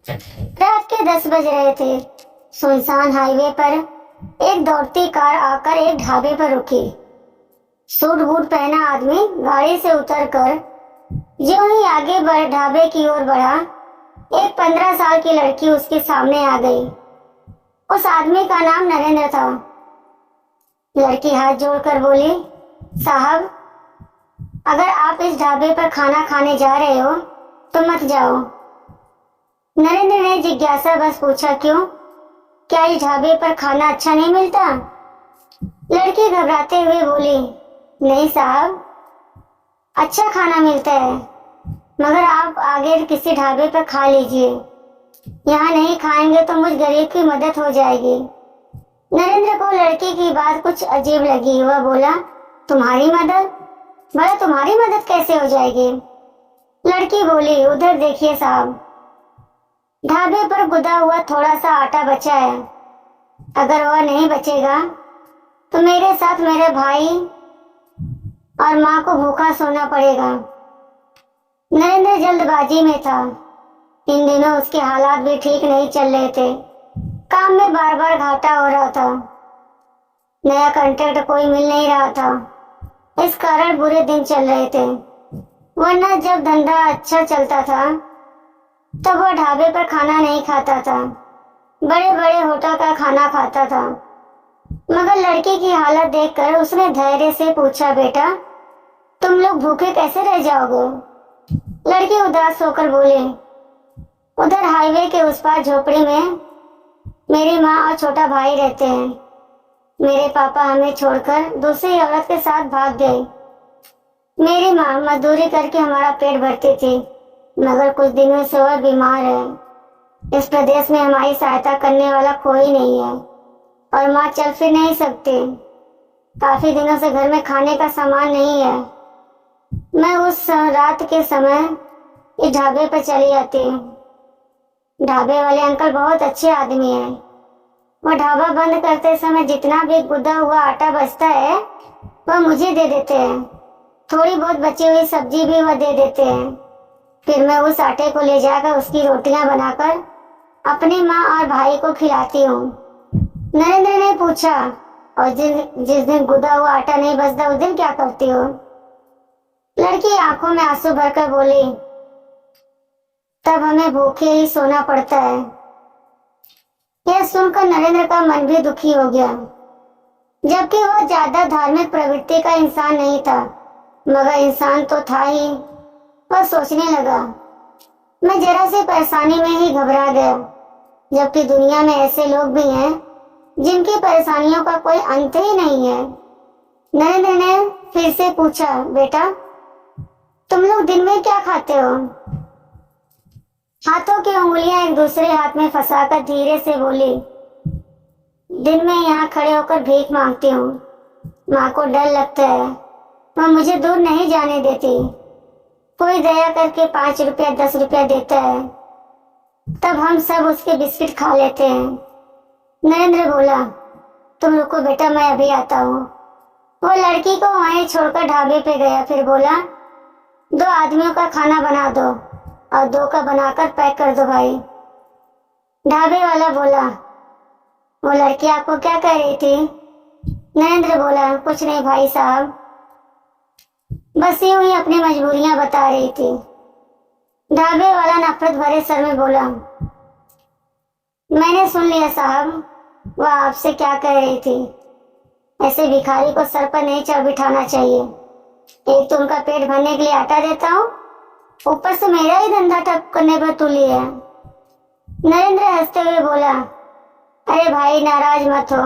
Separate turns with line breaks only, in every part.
रात के 10 बज रहे थे। सुनसान हाईवे पर एक दौड़ती कार आकर एक ढाबे पर रुकी। सूट बूट पहना आदमी गाड़ी से उतरकर ज्यों ही आगे बढ़ ढाबे की ओर बढ़ा, एक 15 साल की लड़की उसके सामने आ गई। उस आदमी का नाम नरेंद्र था। लड़की हाथ जोड़कर बोली, साहब, अगर आप इस ढाबे पर खाना खाने जा रहे हो तो मत जाओ। नरेंद्र ने जिज्ञासा बस पूछा, क्यों? क्या इस ढाबे पर खाना अच्छा नहीं मिलता? लड़की घबराते हुए बोली, नहीं साहब, अच्छा खाना मिलता है, मगर आप आगे किसी ढाबे पर खा लीजिए। यहाँ नहीं खाएंगे तो मुझ गरीब की मदद हो जाएगी। नरेंद्र को लड़की की बात कुछ अजीब लगी। वह बोला, तुम्हारी मदद? भला तुम्हारी मदद कैसे हो जाएगी? लड़की बोली, उधर देखिए साहब, ढाबे पर गुदा हुआ थोड़ा सा आटा बचा है। अगर वह नहीं बचेगा तो मेरे साथ मेरे भाई और माँ को भूखा सोना पड़ेगा। नरेंद्र जल्दबाजी में था। इन दिनों उसके हालात भी ठीक नहीं चल रहे थे। काम में बार बार घाटा हो रहा था। नया कॉन्ट्रैक्ट कोई मिल नहीं रहा था। इस कारण बुरे दिन चल रहे थे। वरना जब धंधा अच्छा चलता था तब वह ढाबे पर खाना नहीं खाता था, बड़े बड़े होटल का खाना खाता था। मगर लड़की की हालत देखकर उसने धैर्य से पूछा, बेटा, तुम लोग भूखे कैसे रह जाओगे? लड़की उदास होकर बोले, उधर हाईवे के उस पार झोपड़ी में मेरी माँ और छोटा भाई रहते हैं। मेरे पापा हमें छोड़कर दूसरी औरत के साथ भाग गए। मेरी माँ मजदूरी करके हमारा पेट भरती थी, मगर कुछ दिनों से वह बीमार है। इस प्रदेश में हमारी सहायता करने वाला कोई नहीं है और माँ चल फिर नहीं सकती। काफी दिनों से घर में खाने का सामान नहीं है। मैं उस रात के समय इस ढाबे पर चली जाती हूँ। ढाबे वाले अंकल बहुत अच्छे आदमी हैं। वह ढाबा बंद करते समय जितना भी गुदा हुआ आटा बचता है वह मुझे दे देते हैं। थोड़ी बहुत बची हुई सब्जी भी वह दे देते हैं। फिर मैं उस आटे को ले जाकर उसकी रोटियां बनाकर अपनी माँ और भाई को खिलाती हूँ। नरेंद्र ने पूछा, और जिस दिन गुदा हुआ आटा नहीं बचता उस दिन क्या करती हो? लड़की आंखों में आंसू भरकर बोली, तब हमें भूखे ही सोना पड़ता है। यह सुनकर नरेंद्र का मन भी दुखी हो गया। जबकि वह ज्यादा धार्मिक प्रवृत्ति का इंसान नहीं था, मगर इंसान तो था ही। वह सोचने लगा, मैं जरा सी परेशानी में ही घबरा गया, जबकि दुनिया में ऐसे लोग भी हैं जिनकी परेशानियों का कोई अंत ही नहीं है। नरेंद्र ने फिर से पूछा, बेटा, तुम लोग दिन में क्या खाते हो? हाथों की उंगलियां एक दूसरे हाथ में फंसाकर धीरे से बोली, दिन में यहाँ खड़े होकर भीख मांगती हूँ। माँ को डर लगता है, वह मुझे दूर नहीं जाने देती। कोई दया करके 5 रुपया 10 रुपया देता है, तब हम सब उसके बिस्किट खा लेते हैं। नरेंद्र बोला, तुम रुको बेटा, मैं अभी आता हूँ। वो लड़की को वहीं छोड़कर ढाबे पे गया। फिर बोला, 2 आदमियों का खाना बना दो और 2 का बनाकर पैक कर दो भाई। ढाबे वाला बोला, वो लड़की आपको क्या कह रही थी? नरेंद्र बोला, कुछ नहीं भाई साहब, बस यूं ही अपनी मजबूरियां बता रही थी। ढाबे वाला नफरत भरे सर में बोला, मैंने सुन लिया साहब, वह आपसे क्या कह रही थी। ऐसे भिखारी को सर पर नहीं चढ़ बिठाना चाहिए। एक तो उनका पेट भरने के लिए आटा देता हूँ, ऊपर से मेरा ही धंधा ठप करने पर तुली है। नरेंद्र हंसते हुए बोला, अरे भाई नाराज मत हो,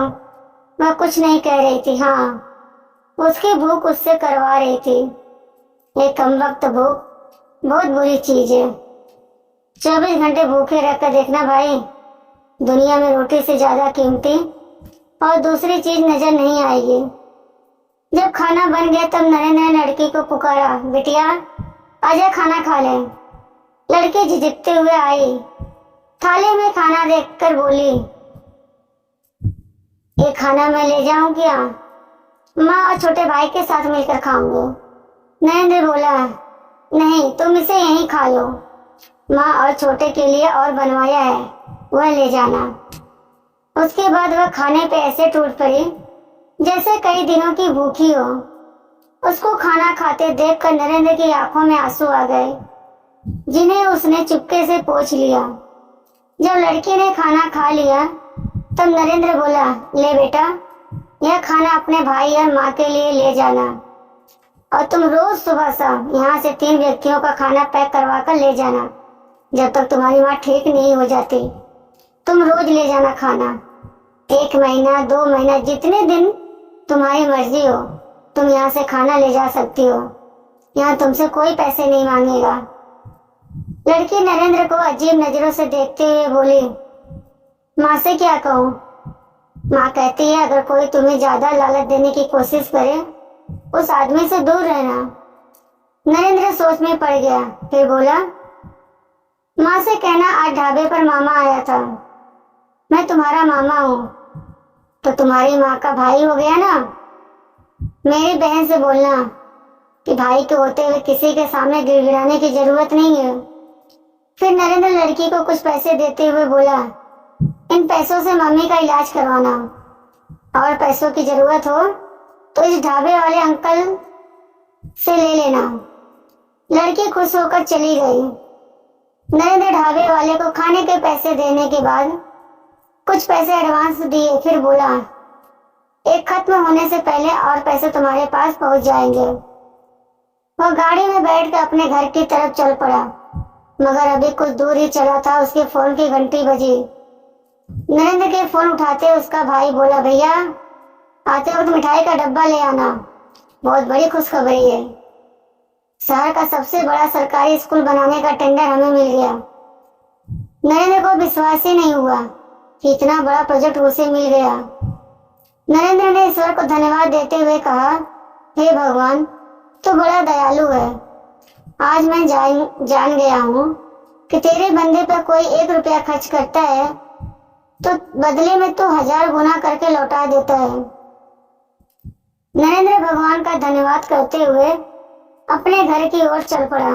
वह कुछ नहीं कह रही थी। हाँ, उसकी भूख उससे करवा रही थी। एक कमबख्त भूख बहुत बुरी चीज है। 24 घंटे भूखे रहकर देखना भाई, दुनिया में रोटी से ज्यादा कीमती और दूसरी चीज नजर नहीं आएगी। जब खाना बन गया तब नरेंद्र ने लड़की को पुकारा, बिटिया आजा खाना खा ले। लड़की झिझकते हुए आई। थाली में खाना देखकर बोली, ये खाना मैं ले जाऊं क्या? माँ और छोटे भाई के साथ मिलकर खाऊंगी। नरेंद्र बोला, नहीं, तुम इसे यहीं खा लो। माँ और छोटे के लिए और बनवाया है, वह ले जाना। उसके बाद वह खाने पे ऐसे टूट पड़ी जैसे कई दिनों की भूखी हो। उसको खाना खाते देखकर नरेंद्र की आंखों में आंसू आ गए, जिन्हें उसने चुपके से पोंछ लिया। जब लड़की ने खाना खा लिया तब नरेंद्र बोला, ले बेटा, यह खाना अपने भाई और माँ के लिए ले जाना, और तुम रोज सुबह शाम यहाँ से 3 व्यक्तियों का खाना पैक करवा कर ले जाना। जब तक तुम्हारी माँ ठीक नहीं हो जाती तुम रोज ले जाना खाना। 1 महीना 2 महीना जितने दिन तुम्हारी मर्जी हो तुम यहाँ से खाना ले जा सकती हो। यहाँ तुमसे कोई पैसे नहीं मांगेगा। लड़की नरेंद्र को अजीब नजरों से देखते हुए बोली, माँ से क्या कहूँ? माँ कहती है अगर कोई तुम्हें ज्यादा लालच देने की कोशिश करे उस आदमी से दूर रहना। नरेंद्र सोच में पड़ गया, फिर बोला, माँ से कहना आज ढाबे पर मामा आया था, मैं तुम्हारा मामा हूँ तो तुम्हारी माँ का भाई हो गया ना। मेरी बहन से बोलना कि भाई के होते हुए किसी के सामने गिड़गिड़ाने की जरूरत नहीं है। फिर नरेंद्र लड़की को कुछ पैसे देते हुए बोला, इन पैसों से मम्मी का इलाज करवाना, और पैसों की जरूरत हो तो इस ढाबे वाले अंकल से ले लेना। लड़की खुश होकर चली गई। नरेंद्र ढाबे वाले को खाने के पैसे देने के बाद कुछ पैसे एडवांस दिए, फिर बोला, एक खत्म होने से पहले और पैसे तुम्हारे पास पहुंच जाएंगे। वह गाड़ी में बैठ कर अपने घर की तरफ चल पड़ा, मगर अभी कुछ दूर ही चला था उसके फोन की घंटी बजी। नरेंद्र के फोन उठाते उसका भाई बोला, भैया आते वक्त मिठाई का डब्बा ले आना, बहुत बड़ी खुशखबरी है। शहर का सबसे बड़ा सरकारी स्कूल बनाने का टेंडर हमें मिल गया। नरेंद्र को विश्वास ही नहीं हुआ कि इतना बड़ा प्रोजेक्ट उसे मिल गया। नरेंद्र ने ईश्वर को धन्यवाद देते हुए कहा, हे भगवान, तू बड़ा दयालु है। आज मैं जान गया हूँ कि तेरे बंदे पर कोई 1 रुपया खर्च करता है तो बदले में तू 1000 गुना करके लौटा देता है। नरेंद्र भगवान का धन्यवाद करते हुए अपने घर की ओर चल पड़ा।